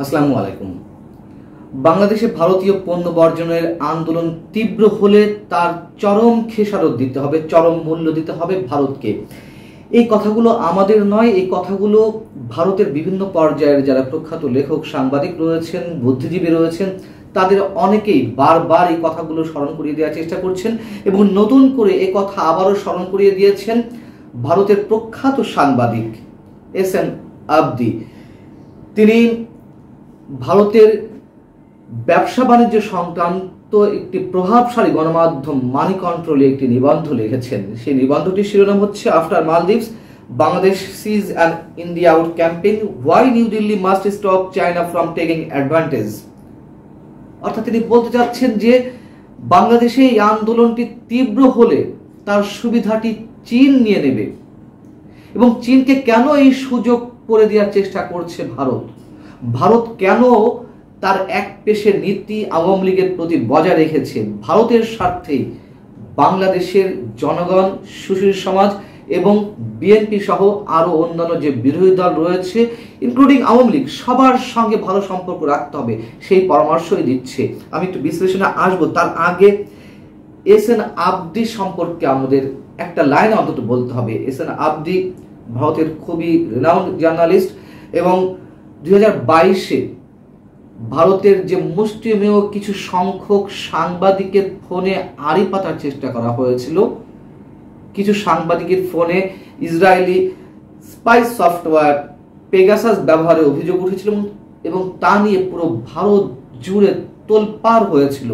আসসালামু আলাইকুম। বাংলাদেশে ভারতীয় পণ্য বর্জনের আন্দোলন তীব্র হলে তার চরম খেসারত দিতে হবে, চরম মূল্য দিতে হবে ভারতকে। এই কথাগুলো আমাদের নয়, এই কথাগুলো ভারতের বিভিন্ন পর্যায়ের যারা প্রখ্যাত লেখক, সাংবাদিক রয়েছেন, বুদ্ধিজীবী রয়েছেন, তাদের অনেকেই বারবার এই কথাগুলো স্মরণ করিয়ে দেওয়ার চেষ্টা করছেন এবং নতুন করে এই কথা আবারও স্মরণ করিয়ে দিয়েছেন ভারতের প্রখ্যাত সাংবাদিক এস.এন. আবদি। তিনি ভারতের ব্যবসা বাণিজ্য সংক্রান্ত একটি প্রভাবশালী গণমাধ্যম মানি কন্ট্রোলে একটি নিবন্ধ লিখেছেন। সেই নিবন্ধটির শিরোনাম হচ্ছে after Maldives Bangladesh sees an India out campaign, why New Delhi must stop China from taking advantage. অর্থাৎ তিনি বলতে চাচ্ছেন যে বাংলাদেশে এই আন্দোলনটি তীব্র হলে তার সুবিধাটি চীন নিয়ে নেবে এবং চীনকে কেন এই সুযোগ করে দেওয়ার চেষ্টা করছে ভারত। ভারত কেন তার এক পেশে নীতি আওয়ামী লীগের প্রতি বজায় রেখেছে। ভারতের স্বার্থেই বাংলাদেশের জনগণ, সুশীল সমাজ এবং বিএনপি সহ আরো অন্যান্য যে বিরোধী দল রয়েছে ইনক্লুডিং আওয়ামী লীগ, সবার সঙ্গে ভালো সম্পর্ক রাখতে হবে, সেই পরামর্শই দিচ্ছে। আমি একটু বিশ্লেষণে আসবো, তার আগে এস.এন. আবদি সম্পর্কে আমাদের একটা লাইন অন্তত বলতে হবে। এস.এন. আবদি ভারতের খুবই রিনাউন্ড জার্নালিস্ট এবং 2022-এ ভারতের যে মুষ্টিমেয় কিছু সংখ্যক সাংবাদিকের ফোনে আড়ি পাতার চেষ্টা করা হয়েছিল, কিছু সাংবাদিকের ফোনে ইসরায়েলি স্পাই সফটওয়্যার পেগাসাস ব্যবহারের অভিযোগ উঠেছিল এবং তা নিয়ে পুরো ভারত জুড়ে তোলপাড় হয়েছিল।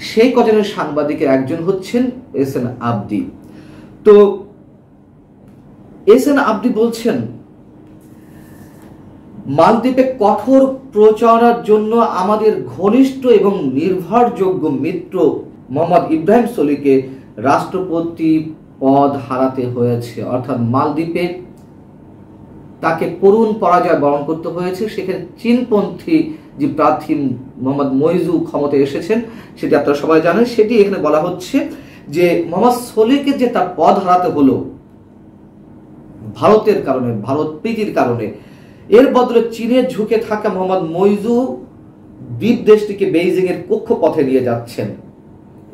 সেই কজনের সাংবাদিকের একজন হচ্ছেন এস.এন. আবদি। তো এস.এন. আবদি বলছেন, মালদ্বীপে কঠোর প্রচারের জন্য আমাদের ঘনিষ্ঠ এবং নির্ভরযোগ্য মিত্র মোহাম্মদ ইব্রাহিম সোলিকে রাষ্ট্রপতি পদ হারাতে হয়েছে। অর্থাৎ মালদ্বীপে তাকে করুণ পরাজয় বরণ করতে হয়েছে। সেখানে চীনপন্থী যে প্রার্থী মোহাম্মদ মইজু ক্ষমতায় এসেছেন, সেটি আপনারা সবাই জানেন। সেটি এখানে বলা হচ্ছে যে মোহাম্মদ সোলিকে যে তার পদ হারাতে হলো ভারতের কারণে, ভারত প্রীতির কারণে, এর বদলে চীনে ঝুঁকে থাকা মোহাম্মদ মইজু দ্বীপ দেশটিকে বেইজিং এর কক্ষপথে নিয়ে যাচ্ছেন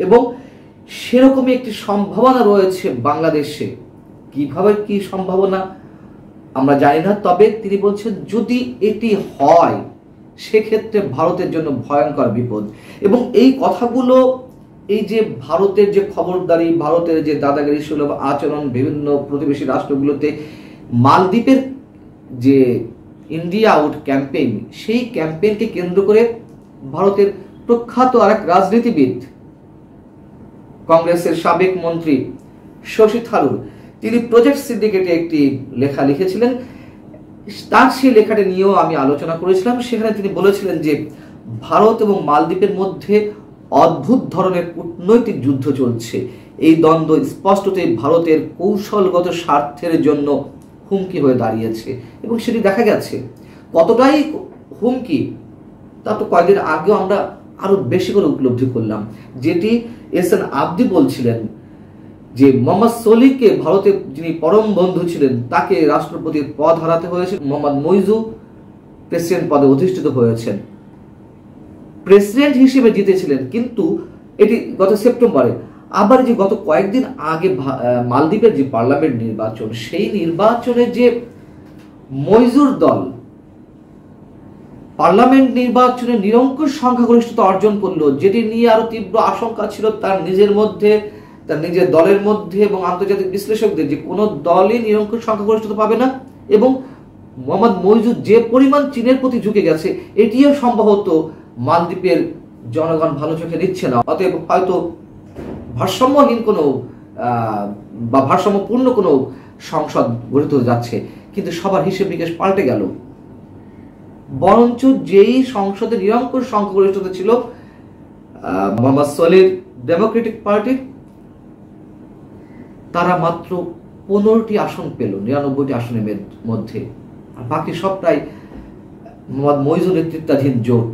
এবং সেরকমই একটি সম্ভাবনা রয়েছে বাংলাদেশে। কিভাবে কি সম্ভাবনা আমরা জানি না, তবে তিনি বলছেন যদি এটি হয় সেক্ষেত্রে ভারতের জন্য ভয়ঙ্কর বিপদ। এবং এই কথাগুলো, এই যে ভারতের যে খবরদারি, ভারতের যে দাদাগিরি সুলভ আচরণ বিভিন্ন প্রতিবেশী রাষ্ট্রগুলোতে, মালদ্বীপের যে ইন্ডিয়া আউট ক্যাম্পেইন, সেই ক্যাম্পেইনকে কেন্দ্র করে ভারতের প্রখ্যাত আরেক রাজনীতিবিদ, কংগ্রেসের সাবেক মন্ত্রী শশী থারুর, তিনি প্রজেক্ট সিন্ডিকেটে একটি লেখা লিখেছিলেন। তার সেই লেখাটি নিয়েও আমি আলোচনা করেছিলাম। সেখানে তিনি বলেছিলেন যে ভারত এবং মালদ্বীপের মধ্যে অদ্ভুত ধরনের কূটনৈতিক যুদ্ধ চলছে। এই দ্বন্দ্ব স্পষ্টতই ভারতের কৌশলগত স্বার্থের জন্য হুমকি হয়ে দাঁড়িয়েছে এবং সেটি দেখা গেছে। কতটাই হুমকি তা তো কয়েকদিন আগেও আমরা আরো বেশি করে উপলব্ধি করলাম, যেটি এস.এন. আবদি বলছিলেন যে মোহাম্মদ সোলিকে, ভারতের যিনি পরম বন্ধু ছিলেন, তাকে রাষ্ট্রপতির পদ হারাতে হয়েছে। মোহাম্মদ মইজু প্রেসিডেন্ট পদে অধিষ্ঠিত হয়েছেন, প্রেসিডেন্ট হিসেবে জিতেছিলেন, কিন্তু এটি গত সেপ্টেম্বরে। আবার যে গত কয়েকদিন আগে মালদ্বীপের যে পার্লামেন্ট নির্বাচন, সেই নির্বাচনে যে মইজুর দল পার্লামেন্ট নির্বাচনে নিরঙ্কুশ সংখ্যাগরিষ্ঠতা অর্জন করলো, যেটি নিয়ে আরো তীব্র আশঙ্কা ছিল তার নিজের মধ্যে, তার নিজের দলের মধ্যে এবং আন্তর্জাতিক বিশ্লেষকদের, যে কোনো দলই নিরঙ্কুশ সংখ্যাগরিষ্ঠতা পাবে না এবং মোহাম্মদ মইজু যে পরিমাণ চীনের প্রতি ঝুঁকে গেছে, এটিও সম্ভবত মালদ্বীপের জনগণ ভালো চোখে দিচ্ছে না। অতএব হয়তো ভারসাম্যহীন কোনো বা ভারসাম্যপূর্ণ কোনো সংসদ গঠিত হতে যাচ্ছে, কিন্তু সবার হিসেব নিকেশ পাল্টে গেল। বরঞ্চ যেই সংসদে নিরঙ্কুশ সংখ্যাগরিষ্ঠতা ছিল মোহাম্মদ সোলির ডেমোক্রেটিক পার্টির, তারা মাত্র 15টি আসন পেল 99টি আসনের মধ্যে, আর বাকি সবটাই মোহাম্মদ মইজু নেতৃত্বাধীন জোট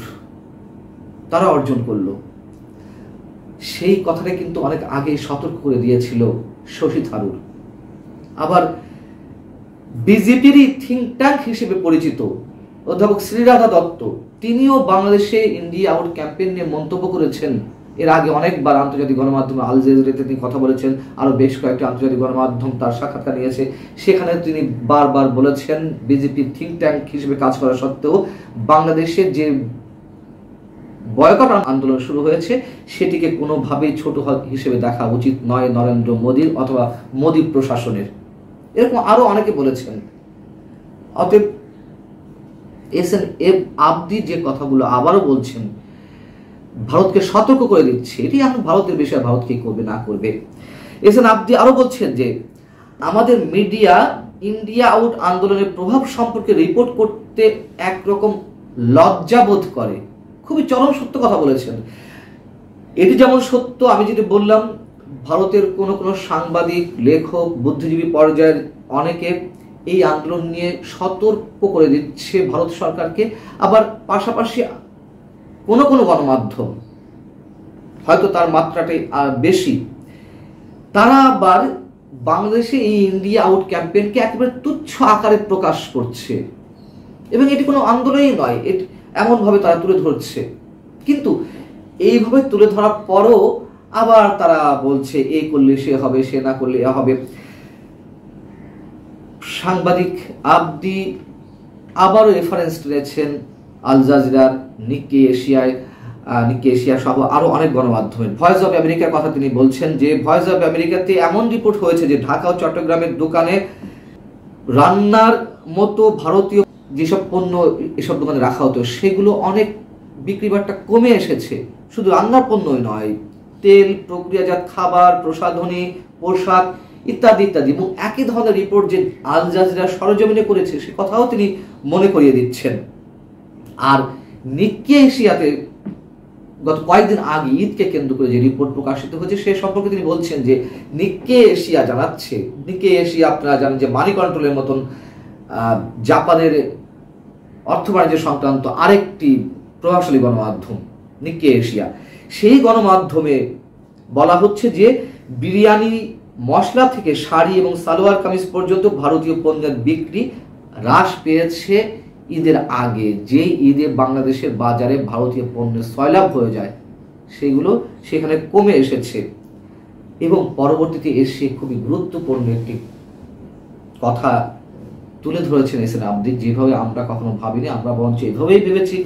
তারা অর্জন করলো। সেই কথাটা কিন্তু অনেক আগে সতর্ক করে দিয়েছিল শশী থারুর। আবার বিজেপিরই থিঙ্ক ট্যাঙ্ক হিসেবে পরিচিত অধ্যাপক শ্রীরাধা দত্ত, তিনিও বাংলাদেশে ইন্ডিয়া আউট ক্যাম্পেইন নিয়ে মন্তব্য করেছেন। এর আগে অনেকবার আন্তর্জাতিক গণমাধ্যমে আল জাজিরাতে তিনি কথা বলেছেন, আরো বেশ কয়েকটি আন্তর্জাতিক গণমাধ্যম তার সাক্ষাৎকার নিয়েছে। সেখানে তিনি বারবার বলেছেন বিজেপি থিঙ্ক ট্যাঙ্ক হিসেবে কাজ করা সত্ত্বেও বাংলাদেশে যে বয়কট আন্দোলন শুরু হয়েছে সেটিকে কোনোভাবেই ছোট হিসেবে দেখা উচিত নয় নরেন্দ্র মোদীর অথবা মোদী প্রশাসনের। এরকম আরো অনেকে বলেছেন। অতএব এসএনএফ আবদি যে কথাগুলো আবারও বলছেন, ভারতকে সতর্ক করে দিচ্ছে, এটি এখন ভারতের বিষয়, ভারত কি করবে না করবে। এসএন আবদি আরো বলছেন যে আমাদের মিডিয়া ইন্ডিয়া আউট আন্দোলনের প্রভাব সম্পর্কে রিপোর্ট করতে একরকম লজ্জাবোধ করে। খুবই চরম সত্য কথা বলেছেন। এটি যেমন সত্য, আমি যেটি বললাম, ভারতের কোনো কোনো সাংবাদিক, লেখক, বুদ্ধিজীবী পর্যায়ের অনেকে এই আন্দোলন নিয়ে সতর্ক করে দিচ্ছে ভারত সরকারকে। আবার পাশাপাশি কোনো কোনো গণমাধ্যম, হয়তো তার মাত্রাটাই বেশি, তারা আবার বাংলাদেশে এই ইন্ডিয়া আউট ক্যাম্পেইনকে একেবারে তুচ্ছ আকারে প্রকাশ করছে এবং এটি কোনো আন্দোলনই নয়, এমনভাবে তারা তুলে ধরছে। কিন্তু এইভাবে তুলে ধরার পরও আবার তারা বলছে এই করলে সে হবে, সে না করলে এ হবে। সাংবাদিক আবদি আবারও রেফারেন্স টেনেছেন আল জাজিরার, নিক্কি এশিয়া সহ আরো অনেক গণমাধ্যমের। ভয়েস অফ আমেরিকার কথা তিনি বলছেন যে ভয়েস অফ আমেরিকাতে এমন রিপোর্ট হয়েছে যে ঢাকা ও চট্টগ্রামের দোকানে রান্নার মতো ভারতীয় যেসব পণ্য এসব দোকানে রাখা হতো সেগুলো অনেক বিক্রি বাট্টা কমে এসেছে। শুধু রান্নার পণ্যই নয়, তেল, প্রক্রিয়াজাত খাবার, প্রসাধনী, পোশাক ইত্যাদি ইত্যাদি। এবং একই ধরনের রিপোর্ট যে আল জাজিরা সরজমিনে করেছে সে কথাও তিনি মনে করিয়ে দিচ্ছেন। আর নিক্কি এশিয়াতে গত কয়েকদিন আগে ঈদকে কেন্দ্র করে যে রিপোর্ট প্রকাশিত হয়েছে সে সম্পর্কে তিনি বলছেন যে নিক্কি এশিয়া জানাচ্ছে, নিক্কি এশিয়া আপনারা জানেন যে মানি কন্ট্রোলের মতন জাপানের অর্থ বাণিজ্য সংক্রান্ত আরেকটি প্রভাবশালী গণমাধ্যম নিক্কি এশিয়া, সেই গণমাধ্যমে বলা হচ্ছে যে বিরিয়ানি মশলা থেকে শাড়ি এবং সালোয়ার কামিজ পর্যন্ত ভারতীয় পণ্যের বিক্রি হ্রাস পেয়েছে ঈদের আগে। যে ঈদে বাংলাদেশের বাজারে ভারতীয় পণ্যের সয়লাভ হয়ে যায় সেগুলো সেখানে কমে এসেছে। এবং পরবর্তীতে এসে খুবই গুরুত্বপূর্ণ একটি কথা তুলে ধরেছেন এসএন আবদি, যেভাবে আমরা কখনো ভাবিনি। আমরা বরঞ্চ এভাবেই ভেবেছি,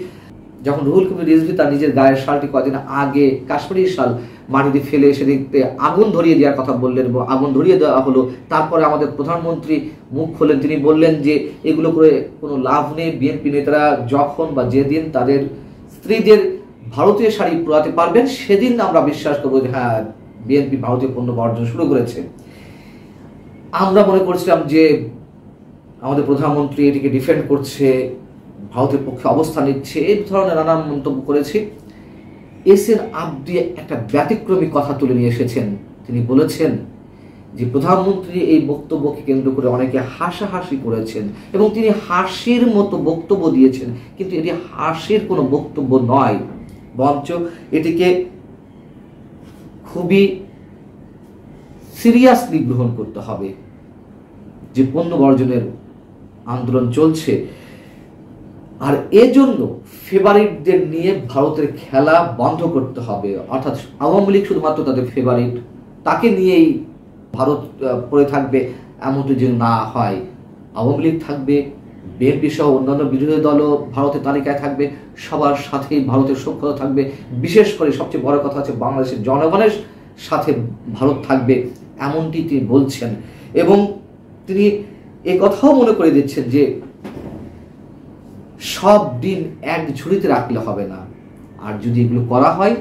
যখন রুহুল কবির রিজভী তার নিজের গায়ের শালটি কয়েকদিন আগে কাশ্মীরি শাল মাটিতে ফেলে সেদিকে আগুন ধরিয়ে দেওয়ার কথা বললেন এবং আগুন ধরিয়ে দেওয়া হলো। তারপরে আমাদের প্রধানমন্ত্রী মুখ খোলেন, তিনি বললেন যে এগুলো করে কোনো লাভ নেই। বিএনপি নেতারা যখন বা যেদিন তাদের স্ত্রীদের ভারতীয় শাড়ি পরাতে পারবেন সেদিন আমরা বিশ্বাস করবো যে হ্যাঁ বিএনপি ভারতীয় পণ্য বর্জন শুরু করেছে। আমরা মনে করছিলাম যে আমাদের প্রধানমন্ত্রী এটিকে ডিফেন্ড করছে, ভারতের পক্ষে অবস্থান নিচ্ছে, এই ধরনের নানান মন্তব্য করেছে। এসএন আবদি একটা ব্যতিক্রমী কথা তুলে নিয়ে এসেছেন। তিনি বলেছেন যে প্রধানমন্ত্রী এই বক্তব্যকে কেন্দ্র করে অনেকে হাসাহাসি করেছেন এবং তিনি হাসির মতো বক্তব্য দিয়েছেন, কিন্তু এটি হাসির কোনো বক্তব্য নয়, বরঞ্চ এটিকে খুবই সিরিয়াসলি গ্রহণ করতে হবে। যে পণ্য বর্জনের আন্দোলন চলছে, আর এজন্য ফেভারিটদের নিয়ে ভারতের খেলা বন্ধ করতে হবে। অর্থাৎ আওয়ামী লীগ শুধুমাত্র তাদের ফেভারিট, তাকে নিয়েই ভারত পড়ে থাকবে এমনটি যেন না হয়। আওয়ামী লীগ থাকবে, বিএনপি সহ অন্যান্য বিরোধী দলও ভারতের তালিকায় থাকবে, সবার সাথেই ভারতের সখ্যতা থাকবে। বিশেষ করে সবচেয়ে বড় কথা হচ্ছে বাংলাদেশের জনগণের সাথে ভারত থাকবে, এমনটি তিনি বলছেন। এবং তিনি এ কথাও মনে করে দিচ্ছেন যে সব দিন এক ঝুড়িতে রাখলে হবে না, আর যদি এগুলো করা হয়,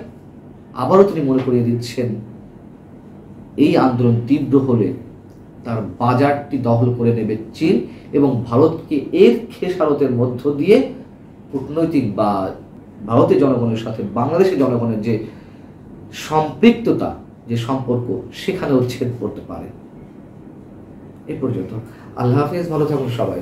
আবারও তিনি মনে করিয়ে দিচ্ছেন এই আন্দোলন তীব্র হলে তার বাজারটি দখল করে নেবে চীন এবং ভারতকে এর খেসারতের মধ্য দিয়ে কূটনৈতিক বা ভারতের জনগণের সাথে বাংলাদেশের জনগণের যে সম্পৃক্ততা, যে সম্পর্ক, সেখানেও ছেদ পড়তে পারে। এ পর্যন্ত। আল্লাহ হাফেজ, ভালো থাকুন সবাই।